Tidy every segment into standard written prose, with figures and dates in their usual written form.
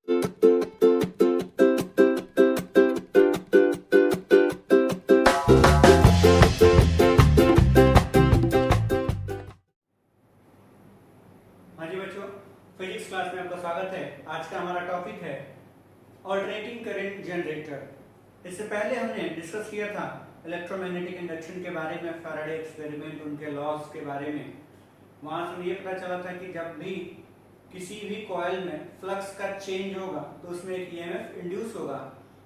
हाँ जी बच्चों, physics class में आपका स्वागत है। आज का हमारा टॉपिक है ऑल्टरनेटिंग करंट जनरेटर। इससे पहले हमने डिस्कस किया था इलेक्ट्रोमैग्नेटिक इंडक्शन के बारे में, फैराडे एक्सपेरिमेंट, उनके लॉज के बारे में। वहां से ये पता चला था कि जब भी किसी भी कॉइल में फ्लक्स का चेंज होगा तो उसमें एक ईएमएफ इंड्यूस होगा,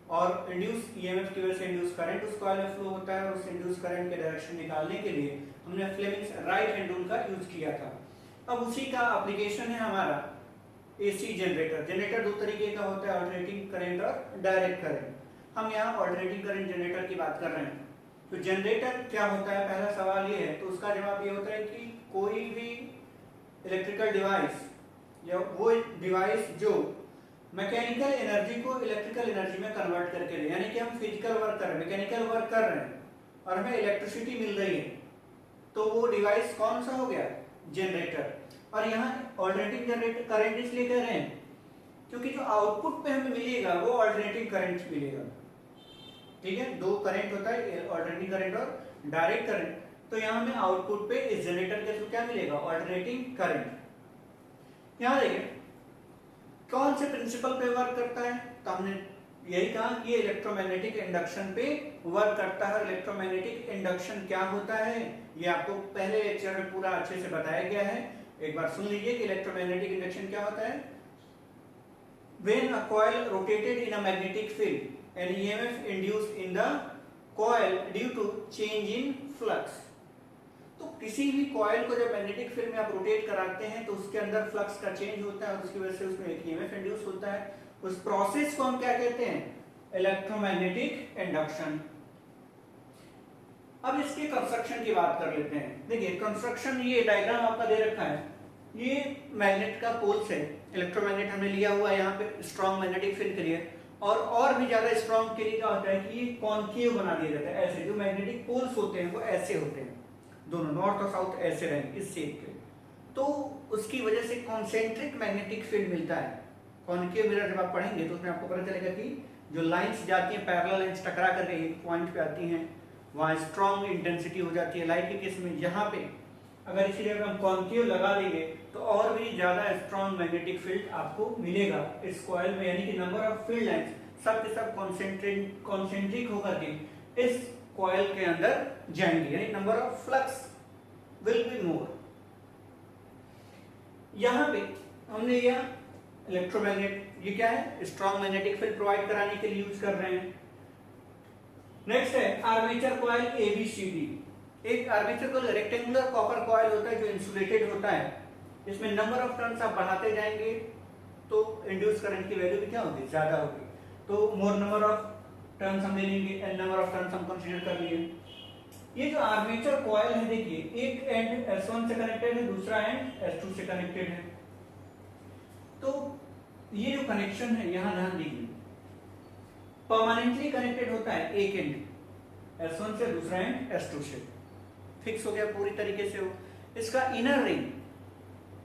और इंड्यूस ईएमएफ की वजह से इंड्यूस करंट उस कॉइल में फ्लो होता है, और उस इंड्यूस करंट के डायरेक्शन निकालने के लिए हमने फ्लेमिंग्स राइट हैंड रूल का यूज किया था। अब उसी का एप्लीकेशन है हमारा एसी जनरेटर। जनरेटर दो तरीके का होता है, अल्टरनेटिंग करंट और डायरेक्ट करंट। हम यहाँ अल्टरनेटिंग करंट जनरेटर की बात कर रहे हैं। तो जनरेटर क्या होता है, पहला सवाल ये है। तो उसका जवाब ये होता है कि कोई भी इलेक्ट्रिकल डिवाइस या वो डिवाइस जो मैकेनिकल एनर्जी को इलेक्ट्रिकल एनर्जी में कन्वर्ट करके दे, यानी कि हम फिजिकल वर्क कर रहे हैं, मैकेनिकल वर्क कर रहे हैं और हमें इलेक्ट्रिसिटी मिल रही है, तो वो डिवाइस कौन सा हो गया, जनरेटर। और यहाँ ऑल्टरनेटिंग जनरेटर करंट इसलिए कह रहे हैं क्योंकि जो आउटपुट पे हमें मिलेगा वो ऑल्टरनेटिंग करंट मिलेगा। ठीक है, दो करंट होता है, ऑल्टरनेटिंग करंट और डायरेक्ट करंट। तो यहाँ हमें आउटपुट पे इस जनरेटर के थ्रू क्या मिलेगा, ऑल्टरनेटिंग करंट। यहाँ देखिए कौन से प्रिंसिपल पे वर्क करता है, तो हमने यही कहा कि ये इलेक्ट्रोमैग्नेटिक इंडक्शन पे वर्क करता है। इलेक्ट्रोमैग्नेटिक इंडक्शन क्या होता है ये आपको पहले लेक्चर में पूरा अच्छे से बताया गया है, एक बार सुन लीजिए कि इलेक्ट्रोमैग्नेटिक इंडक्शन क्या होता है। When a coil rotated in a magnetic field, an EMF induced in the coil due to change in flux। तो किसी भी कॉइल को जब मैग्नेटिक फील्ड में आप रोटेट कराते हैं तो उसके अंदर फ्लक्स का चेंज होता है और उसकी वजह से उसमें एक ईएमएफ इंड्यूस होता है। उस प्रोसेस को हम क्या कहते हैं, इलेक्ट्रोमैग्नेटिक इंडक्शन। अब इसके कंस्ट्रक्शन की बात कर लेते हैं। देखिए कंस्ट्रक्शन, ये डायग्राम आपका दे रखा है, ये मैग्नेट का पोल्स है। इलेक्ट्रोमैग्नेट हमने लिया हुआ है यहाँ पे स्ट्रॉन्ग मैग्नेटिक फील्ड के लिए, और भी ज्यादा स्ट्रॉन्ग के लिए क्या होता है कि ये कॉन्केव बना दिया जाता है। ऐसे जो मैग्नेटिक पोल्स होते हैं वो ऐसे होते हैं, दोनों नॉर्थ और साउथ ऐसे रहेंगे इस शेप के। तो उसकी वजह से कॉन्सेंट्रिक मैग्नेटिक फील्ड मिलता है। कॉन्केव मिरर जब आप पढ़ेंगे तो उसमें आपको पता चलेगा कि जो लाइंस जाती हैं, पैरेलल लाइंस टकरा करके एक पॉइंट पे आती हैं, वहाँ स्ट्रॉन्ग इंटेंसिटी हो जाती है। लाइट के केस में यहाँ पे अगर इसी जगह हम कॉन्केव लगा देंगे तो और भी ज्यादा स्ट्रॉन्ग मैग्नेटिक फील्ड आपको मिलेगा इस कॉइल में, यानी कि नंबर ऑफ फील्ड लाइंस सब के सब कॉन्सेंट्रिक होकर के इस कॉइल के अंदर जाएंगे, यानी number of flux will be more. यहां पे हमने यह इलेक्ट्रोमैग्नेट, ये क्या है, स्ट्रॉन्ग मैग्नेटिक फील्ड प्रोवाइड कराने के लिए यूज कर रहे हैं। नेक्स्ट है आर्मेचर कॉइल एबीसीडी। एक armature coil rectangular copper coil होता है जो इंसुलेटेड होता है। इसमें नंबर ऑफ टर्न्स आप बढ़ाते जाएंगे तो इंड्यूस करंट की वैल्यू भी क्या होगी, ज्यादा होगी। तो मोर नंबर ऑफ टर्न्स हम ले लेंगे, एन नंबर ऑफ टर्न्स हम कंसीडर कर लिए। ये जो आर्मेचर कॉइल है देखिए, एक एंड S1 से कनेक्टेड है, दूसरा एंड S2 से कनेक्टेड है। तो ये जो कनेक्शन है यहां ध्यान दीजिए, परमानेंटली कनेक्टेड होता है। एक एंड S1 से, दूसरा एंड S2 से फिक्स हो गया पूरी तरीके से। हो इसका इनर रिंग,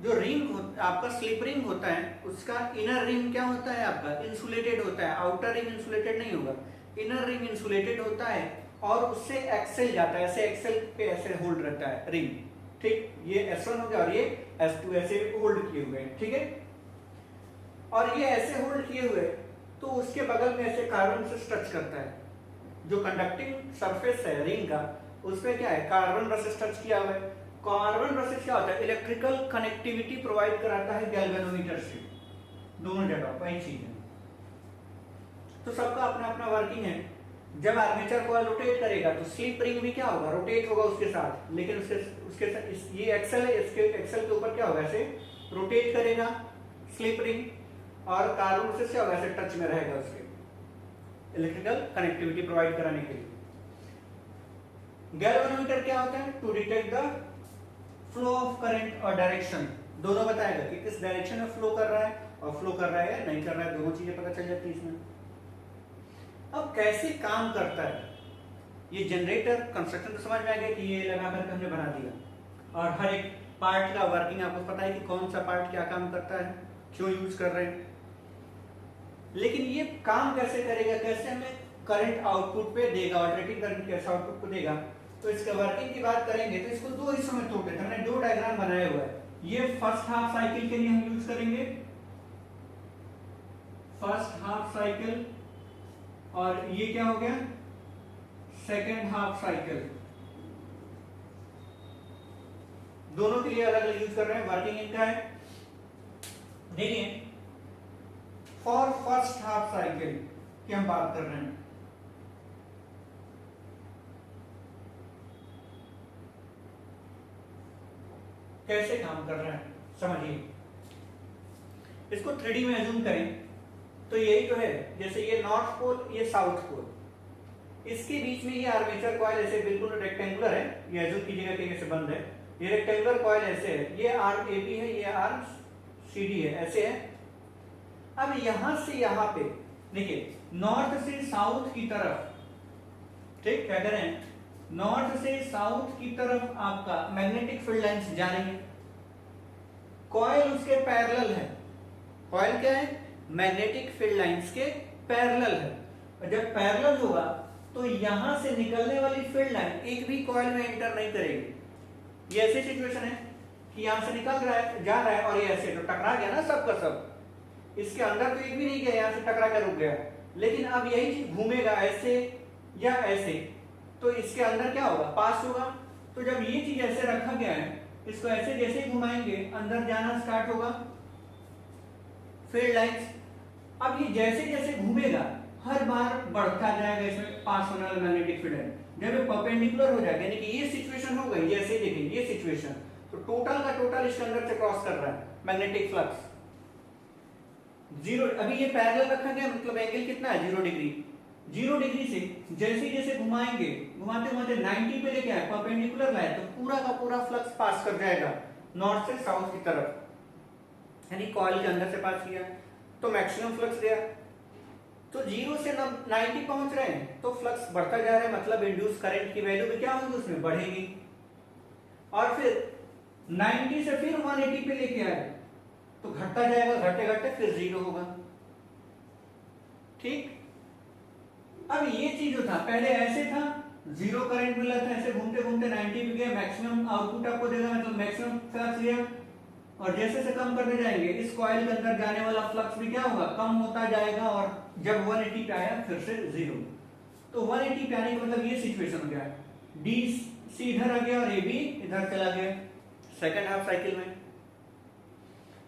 जो रिंग आपका स्लिप रिंग होता है, उसका इनर रिंग क्या होता है आपका, इंसुलेटेड होता है। आउटर रिंग इंसुलेटेड नहीं होगा, इनर रिंग इंसुलेटेड होता है और उससे एक्सेल जाता है, ऐसे एक्सेल पे ऐसे होल्ड रहता है रिंग। ठीक, ये S1 हो गया और ये S2 ऐसे होल्ड किए हुए हैं। ठीक है, और ये ऐसे होल्ड किए हुए तो उसके बगल में ऐसे कार्बन से टच करता है। जो कंडक्टिंग सरफेस है रिंग का, उस पे क्या है, कार्बन ब्रशेस टच किया हुआ है। कार्बन ब्रशेस क्या होता है, इलेक्ट्रिकल कनेक्टिविटी प्रोवाइड कराता है गैल्वेनोमीटर से। दोनों जगह वही चीज है। तो सबका अपना अपना वर्किंग है। जब आर्मेचर कॉइल रोटेट करेगा तो स्लिप रिंग भी क्या होगा, रोटेट होगा उसके साथ, लेकिन उसके साथ ये एक्सेल है, इसके एक्सेल के ऊपर क्या होगा, ऐसे रोटेट करेगा स्लिप रिंग, और कार्बन ब्रशेस क्या होगा, ऐसे टच में रहेगा उसके, इलेक्ट्रिकल कनेक्टिविटी प्रोवाइड कराने के लिए। गैल्वेनोमीटर क्या होता है, to detect the flow of current और डायरेक्शन, दोनों बताएगा कि किस डायरेक्शन में फ्लो कर रहा है, और फ्लो कर रहा है या नहीं कर रहा है, दोनों चीजें पता चल जाती है इसमें। अब कैसे काम करता है ये जनरेटर, कंस्ट्रक्शन तो समझ में आ गया कि ये लगा करके हमने बना दिया, और हर एक पार्ट का वर्किंग आपको पता है कि कौन सा पार्ट क्या काम करता है, क्यों यूज कर रहे हैं। लेकिन ये काम कैसे करेगा, कैसे हमें करंट आउटपुट पे देगा, ऑल्टरनेटिंग करंट कैसे आउटपुट को देगा। तो इसके वर्किंग की बात करेंगे तो इसको दो हिस्सों में तोड़ देते हैं। हमने दो डायग्राम बनाया हुआ है। ये फर्स्ट हाफ साइकिल के लिए हम यूज करेंगे, फर्स्ट हाफ साइकिल, और ये क्या हो गया, सेकेंड हाफ साइकिल। दोनों के लिए अलग अलग यूज कर रहे हैं। वर्किंग इनका है, देखिए फॉर फर्स्ट हाफ साइकिल की हम बात कर रहे हैं। कैसे काम कर रहा है समझिए। इसको 3D में अज्यूम करें तो यही तो है, जैसे ये नॉर्थ पोल, ये साउथ पोल, इसके बीच में ये आर्मेचर कॉइल ऐसे बिल्कुल रेक्टेंगुलर है, ये अज्यूम कीजिएगा कि ऐसे बंद है, ये रेक्टेंगुलर कॉइल ऐसे है, ये आर्म AB है, ये आर्म CD है, ऐसे है। अब यहां से यहां पे देखिए नॉर्थ से साउथ की तरफ, ठीक क्या कह रहे हैं, नॉर्थ से साउथ की तरफ आपका मैग्नेटिक फील्ड लाइंस जा रही है, कॉइल उसके पैरेलल है। कॉइल क्या है, मैग्नेटिक फील्ड लाइंस के पैरेलल है। और जब पैरेलल होगा तो यहां से निकलने वाली फील्ड लाइन एक भी कॉइल में एंटर नहीं करेगी। ये ऐसी सिचुएशन है कि यहां से निकल रहा है, जा रहा है, और ये ऐसे तो टकरा गया ना सब का सब, इसके अंदर तो एक भी नहीं गया, यहां से टकरा कर रुक गया। लेकिन अब यही चीज घूमेगा ऐसे या ऐसे, तो इसके अंदर क्या होगा, पास होगा। तो जब ये चीज ऐसे रखा गया है, इसको ऐसे जैसे ही घुमाएंगे अंदर जाना स्टार्ट होगा फील्ड लाइंस। अब ये जैसे जैसे घूमेगा हर बार बढ़ता जाएगा इसमें पास होने वाला मैग्नेटिक फील्ड लाइन। जब ये परपेंडिकुलर हो जाएगा, यानी कि ये सिचुएशन हो गई, जैसे देखिए ये सिचुएशन, तो टोटल का टोटल इसके अंदर से क्रॉस कर रहा है मैग्नेटिक फ्लक्स जीरो। अभी ये पैरेलल रखा गया, मतलब एंगल कितना है, 0 डिग्री। 0 डिग्री से जैसे जैसे घुमाएंगे, घुमाते घुमाते 90 पे लेके आए, परपेंडिकुलर लाए, तो पूरा का पूरा फ्लक्स पास कर जाएगा नॉर्थ से साउथ की तरफ, यानी कॉइल के अंदर से पास किया तो मैक्सिमम फ्लक्स गया। तो 0 से 90 पहुंच रहे हैं तो फ्लक्स बढ़ता जा रहा है, मतलब इंड्यूस करंट की वैल्यू भी क्या होगी, उसमें बढ़ेगी। और फिर 90 से फिर 180 पे लेके आए तो घटता जाएगा, घटते घटते फिर 0 होगा। ठीक, अब ये चीज जो था पहले ऐसे था, 0 करंट मिला था, ऐसे घूमते घूमते 90 पे गया, मैक्सिमम आउटपुट आपको देगा, मतलब मैक्सिमम फ्लक्स लिया। और जैसे से कम करते जाएंगे इस कॉइल के अंदर जाने वाला फ्लक्स भी क्या होगा, कम होता जाएगा, और जब 180 पे आया फिर से 0। तो 180 पे आने का मतलब ये सिचुएशन हो गया, DC इधर आ गया और AB इधर चला गया सेकंड हाफ साइकिल में।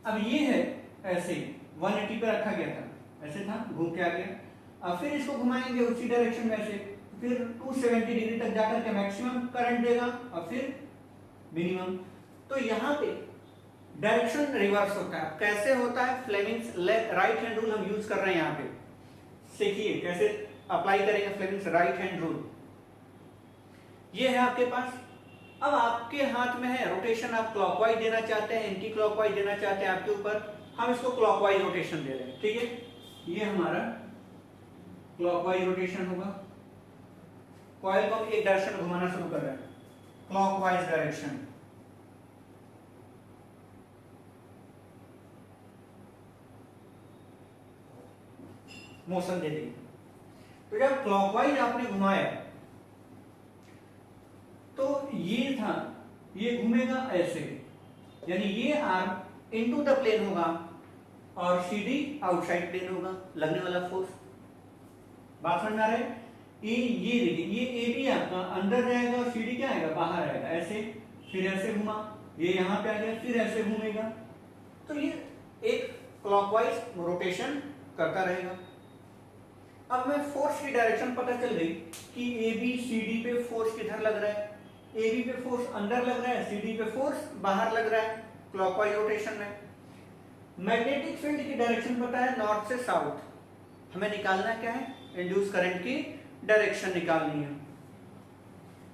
अब ये है ऐसे 180 पे रखा गया था, ऐसे था, घूम के आ गया। अब फिर इसको घुमाएंगे उसी डायरेक्शन में से, फिर 270 डिग्री तक जाकर के मैक्सिमम करंट देगा और फिर मिनिमम। तो यहाँ पे डायरेक्शन रिवर्स होता है। कैसे होता है, फ्लेमिंग्स राइट हैंड रूल हम यूज कर रहे हैं यहाँ पे, सीखिए कैसे अप्लाई करेंगे फ्लेमिंग्स राइट हैंड रूल। ये है आपके पास, अब आपके हाथ में है रोटेशन, आप क्लॉकवाइज देना चाहते हैं, एंटी क्लॉकवाइज देना चाहते हैं आपके ऊपर, हम इसको क्लॉकवाइज रोटेशन दे रहे हैं। ठीक है, ये हमारा क्लॉकवाइज रोटेशन होगा। कॉइल को हम एक डायरेक्शन में घुमाना शुरू कर रहे हैं, क्लॉकवाइज डायरेक्शन। मोशन दे देंगे। तो जब क्लॉकवाइज आपने घुमाया तो ये था, ये घूमेगा ऐसे, यानी ये आर्म इनटू द प्लेन होगा और CD आउटसाइड प्लेन होगा, लगने वाला फोर्स। बात समझ में आ रहा है। ये देखिए, ये AB आपका अंदर जाएगा और CD क्या आएगा, बाहर आएगा, ऐसे, फिर ऐसे घुमा, ये यहां पे आ गया, फिर ऐसे घूमेगा। तो ये एक क्लॉकवाइज रोटेशन करता रहेगा। अब मैं फोर्स की डायरेक्शन पता चल गई कि AB CD पे फोर्स किधर लग रहा है, AB पे फोर्स अंदर लग रहा है, CD पे फोर्स बाहर लग रहा है क्लॉकवाइज रोटेशन में। मैग्नेटिक फील्ड की डायरेक्शन पता है, नॉर्थ से साउथ, हमें निकालना क्या है, इंड्यूस करंट की डायरेक्शन निकालनी है।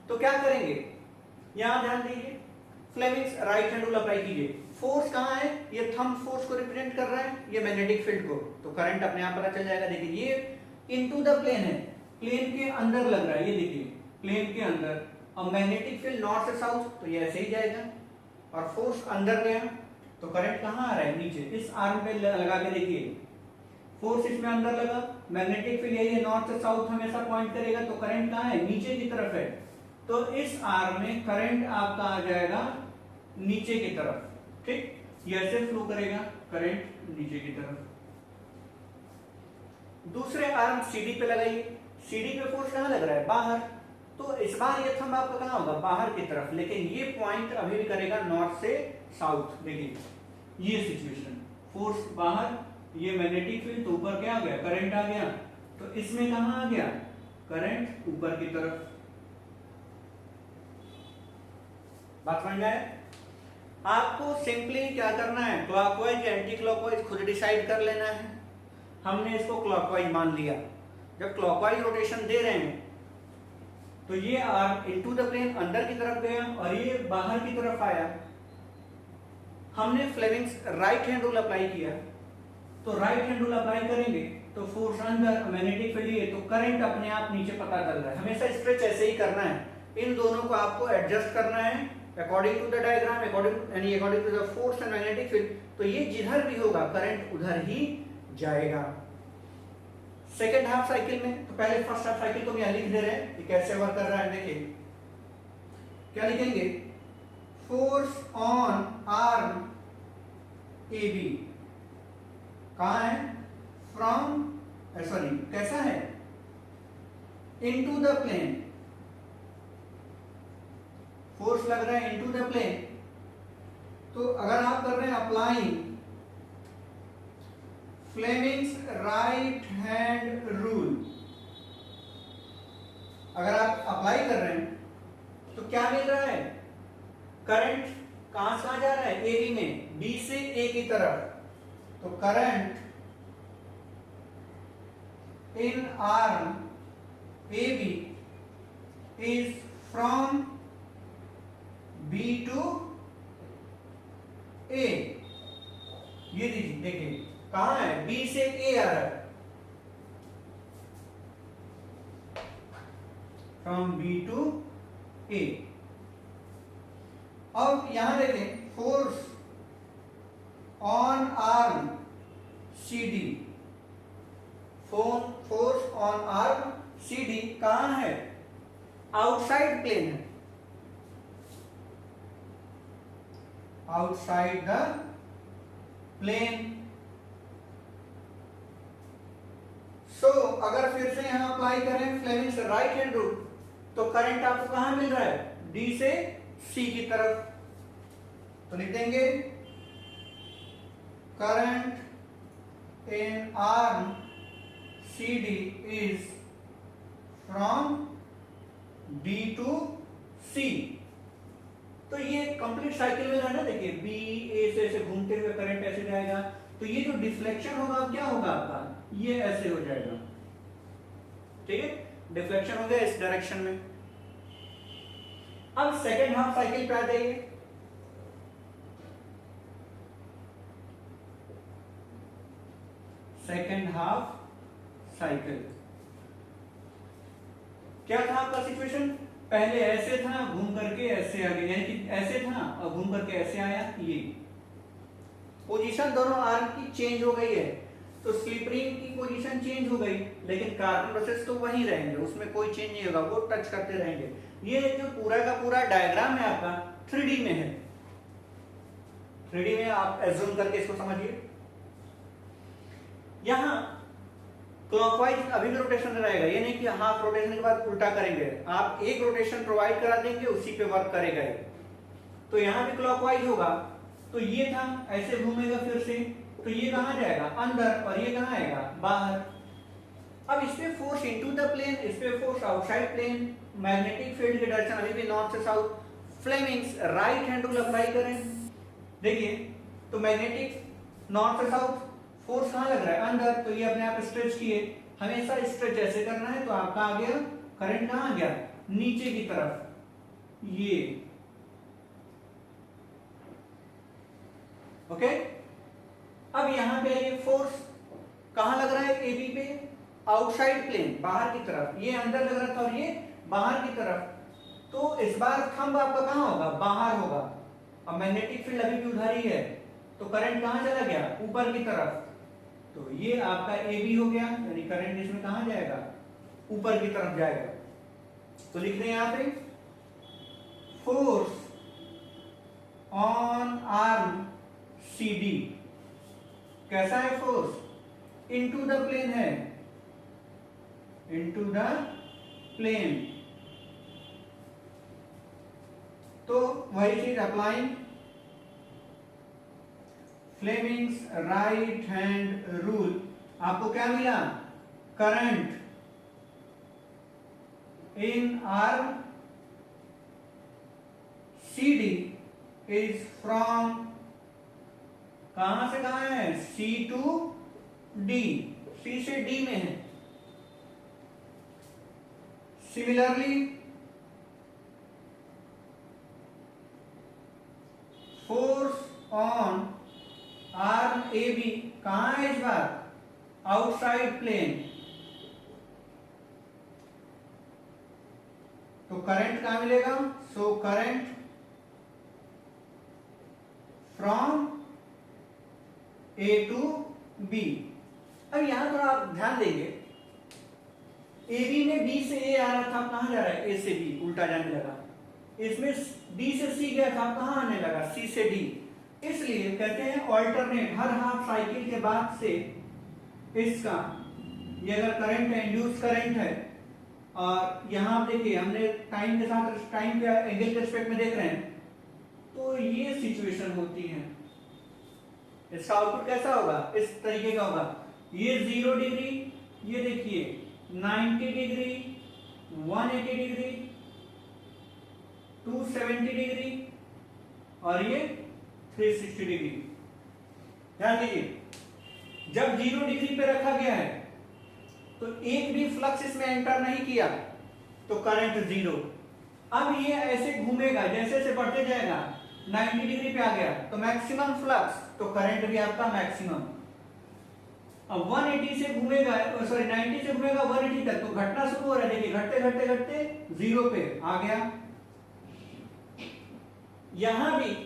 तो क्या करेंगे, यहां ध्यान दीजिए, Fleming's right hand rule apply कीजिए। फोर्स कहां है, ये थंब फोर्स को रिप्रेजेंट कर रहा है, ये मैग्नेटिक फील्ड को, तो करंट अपने आप पता चल जाएगा। देखिए ये इनटू द प्लेन है, प्लेन के अंदर लग रहा है, ये देखिए प्लेन के अंदर, और मैग्नेटिक फील्ड नॉर्थ से साउथ, तो ये ऐसे ही जाएगा, और फोर्स अंदर गया तो करंट कहां आ रहा है, नीचे, इस आर्म पे लगा के देखिए, फोर्स इसमें अंदर लगा, मैग्नेटिक फील्ड यही है, नॉर्थ से साउथ हमेशा पॉइंट करेगा, तो करंट कहाँ है, नीचे की तरफ है, तो इस आर्म में करंट आपका आ जाएगा नीचे की तरफ, ठीक, ये ऐसे फ्लो करेगा करंट नीचे की तरफ। दूसरे आर्म सीडी पे लगाइए, सीडी पे फोर्स कहाँ लग रहा है, बाहर, तो इस बार ये थंब आपका कहाँ होगा, बाहर की तरफ, लेकिन ये पॉइंट अभी भी करेगा नॉर्थ से साउथ। देखिए ये सिचुएशन, फोर्स बाहर, ये मैग्नेटिक फील्ड, तो ऊपर क्या आ गया, करंट आ गया, तो इसमें कहाँ आ गया, करंट ऊपर की तरफ। बात समझ में आए? आपको सिंपली क्या करना है, क्लॉकवाइज एंटी क्लॉकवाइज खुद डिसाइड कर लेना है। हमने इसको क्लॉकवाइज मान लिया, जब क्लॉकवाइज रोटेशन दे रहे हैं तो ये आर्म इनटू द प्लेन अंदर की तरफ गया और ये बाहर की तरफ आया। हमने Fleming's right hand rule apply किया, तो राइट हैंड रूल अप्लाई करेंगे तो फोर्स अंदर, मैग्नेटिक फील्ड ये, तो करंट अपने आप नीचे पता चल रहा है। हमेशा स्ट्रेच ऐसे ही करना है, इन दोनों को आपको एडजस्ट करना है according to the diagram, according to the force and magnetic field. तो ये जिधर भी होगा करंट उधर ही जाएगा। सेकेंड हाफ साइकिल में, तो पहले फर्स्ट हाफ साइकिल को हम यहाँ लिख दे रहे हैं, ये कैसे वर्क कर रहा है देखिए, क्या लिखेंगे, force on arm A B कहाँ है, फ्रॉम, सॉरी कैसा है, इनटू द प्लेन, फोर्स लग रहा है इनटू द प्लेन। तो अगर आप कर रहे हैं applying Fleming's right hand rule, अगर आप अप्लाई कर रहे हैं तो क्या मिल रहा है, करंट कहां से जा रहा है, ए बी में, बी से ए की तरफ, तो current in arm A B is from B to A. ये देखिए कहां है, बी से ए आ रहा है, फ्रॉम बी टू ए। अब यहां देखें, force on arm C D, force on arm C D कहां है, आउटसाइड प्लेन है, आउटसाइड द प्लेन। सो अगर फिर से यहां अप्लाई करें फ्लेमिंग्स राइट हैंड रूल, तो करंट आपको कहां मिल रहा है, डी से सी की तरफ, तो लिख देंगे current in arm C D is from D to C. तो ये कंप्लीट साइकिल में रहना, देखिए बी ए से ऐसे घूमते हुए करंट ऐसे जाएगा, तो ये जो डिफ्लेक्शन होगा क्या होगा आपका, ये ऐसे हो जाएगा, ठीक है, डिफ्लेक्शन हो गया इस डायरेक्शन में। अब सेकेंड हाफ साइकिल पे आ जाइए, सेकेंड हाफ साइकिल क्या था आपका सिचुएशन, पहले ऐसे था, घूम करके ऐसे आ गया, यानी कि ऐसे था और घूम करके ऐसे आया, ये पोजीशन दोनों आर्म की चेंज हो गई है, तो स्लिप रिंग की पोजीशन चेंज हो गई, लेकिन कार्बन ब्रशेस तो वहीं रहेंगे, उसमें कोई चेंज नहीं होगा, वो टच करते रहेंगे। ये जो पूरा का पूरा डायग्राम है आपका 3D में है, 3D में आप एज्यूम करके इसको समझिए। यहां क्लॉकवाइज अभी भी रोटेशन रहेगा, ये नहीं कि हाफ रोटेशन के बाद उल्टा करेंगे, आप एक रोटेशन प्रोवाइड करा देंगे, उसी पे वर्क करेगा ये। तो यहां भी क्लॉकवाइज होगा, तो ये था ऐसे घूमेगा फिर से, तो ये कहां जाएगा, अंदर, और ये कहां आएगा, बाहर। अब इस पे फोर्स इनटू द प्लेन, इस पे force outside plane, magnetic field की डायरेक्शन अभी भी नॉर्थ से south, Fleming's right hand rule apply करें, देखिए तो मैग्नेटिक नॉर्थ से साउथ, फोर्स कहां लग रहा है, अंदर, तो ये अपने आप स्ट्रेच किए, हमेशा स्ट्रेच ऐसे करना है, तो आपका आ गया करंट कहां आ गया, नीचे की तरफ, ये ओके। अब यहां पे ये फोर्स कहां लग रहा है, ए बी पे, आउटसाइड प्लेन, बाहर की तरफ, ये अंदर लग रहा था और ये बाहर की तरफ, तो इस बार थंब आपका कहां होगा, बाहर होगा, और मैग्नेटिक फील्ड अभी भी उधर ही है, तो करंट कहां चला गया, ऊपर की तरफ, तो ये आपका ए बी हो गया, यानी करंट इसमें कहां जाएगा, ऊपर की तरफ जाएगा। तो लिख रहे हैं यहां पे force on arm C D. कैसा है फोर्स, इनटू द प्लेन है, इनटू द प्लेन। तो वही चीज applying Fleming's right hand rule, आपको क्या मिला, current in arm C D is from, कहां से कहां है, सी टू डी, सी से डी में है। Similarly force on arm A B कहां है इस बार, आउटसाइड प्लेन। तो करंट कहां मिलेगा, so current from A to B. अब यहां थोड़ा आप ध्यान देंगे, ए बी में बी से ए आ रहा था, कहां जा रहा है, ए से बी उल्टा जाने लगा। इसमें डी से सी गया था, कहां आने लगा, सी से डी। इसलिए कहते हैं ऑल्टरनेट, हर हाफ साइकिल के बाद से इसका, ये अगर करंट है, इंड्यूस करंट है, और यहां आप देखिए हमने टाइम के साथ, टाइम के एंगल के रिस्पेक्ट में देख रहे हैं, तो ये सिचुएशन होती है। इसका आउटपुट कैसा होगा, इस तरीके का होगा, ये 0 डिग्री, ये देखिए 90 डिग्री, 180 डिग्री, 270 डिग्री, और ये 360 डिग्री। ध्यान दीजिए, जब 0 डिग्री पे रखा गया है तो एक भी फ्लक्स इसमें एंटर नहीं किया, तो करंट 0। अब ये ऐसे घूमेगा, जैसे जैसे बढ़ते जाएगा, 90 डिग्री पे आ गया तो मैक्सिमम फ्लक्स, तो करंट भी आपका मैक्सिमम। अब 180 से घूमेगा, सॉरी 90 से घूमेगा 180 तक, तो घटना शुरू हो रहा है, देखिए घटते घटते घटते 0 पे आ गया। यहां भी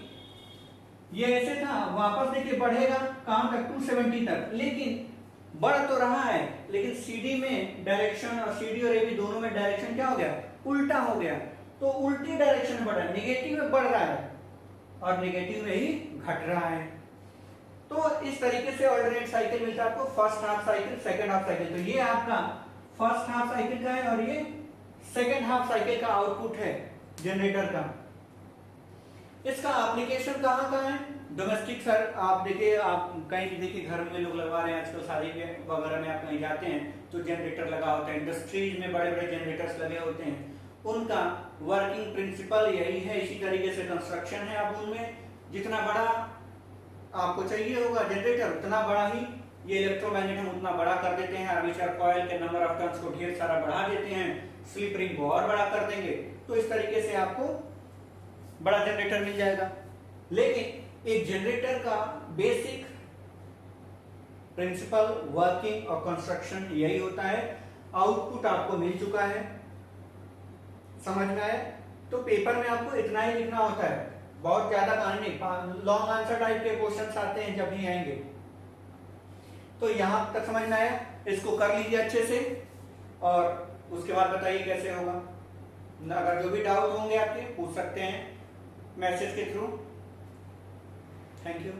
ये ऐसे था, वापस देखिए बढ़ेगा कहां तक, 270 तक, लेकिन बढ़ तो रहा है, लेकिन सीडी में डायरेक्शन, और सीडी और एबी दोनों में डायरेक्शन क्या हो गया, उल्टा हो गया। तो उल्टी डायरेक्शन में बढ़ रहा है, नेगेटिव में बढ़ रहा है और नेगेटिव में ही घट रहा है। तो इस तरीके से ऑल्टरनेट साइकिल मिलता है आपको, first half cycle, second half cycle. तो ये आपका फर्स्ट हाफ साइकिल का है, और ये सेकंड हाफ साइकिल का आउटपुट है जनरेटर का। इसका एप्लीकेशन कहां कहां है, डोमेस्टिक, सर आप देखिए, आप कहीं भी देखिए घर में लोग लगवा रहे हैं आजकल, शादी वगैरह में आप कहीं जाते हैं तो जनरेटर लगा होता है, इंडस्ट्रीज में बड़े बड़े जनरेटर्स लगे होते हैं। उनका वर्किंग प्रिंसिपल यही है, इसी तरीके से कंस्ट्रक्शन है। आप उनमें जितना बड़ा आपको चाहिए होगा जनरेटर, उतना बड़ा ही ये इलेक्ट्रोमैग्नेट हम उतना बड़ा कर देते हैं, आर्मेचर कॉइल के नंबर ऑफ टर्न्स को ढेर सारा बढ़ा देते हैं, स्लिप रिंग को और बड़ा कर देंगे, तो इस तरीके से आपको बड़ा जनरेटर मिल जाएगा। लेकिन एक जनरेटर का बेसिक प्रिंसिपल, वर्किंग और कंस्ट्रक्शन यही होता है। आउटपुट आपको मिल चुका है, समझ में आया। तो पेपर में आपको इतना ही लिखना होता है, बहुत ज्यादा कहानी नहीं, लॉन्ग आंसर टाइप के क्वेश्चंस आते हैं जब भी आएंगे। तो यहां तक समझ में आया, इसको कर लीजिए अच्छे से, और उसके बाद बताइए कैसे होगा। अगर जो भी डाउट होंगे आपके पूछ सकते हैं मैसेज के थ्रू। Thank you.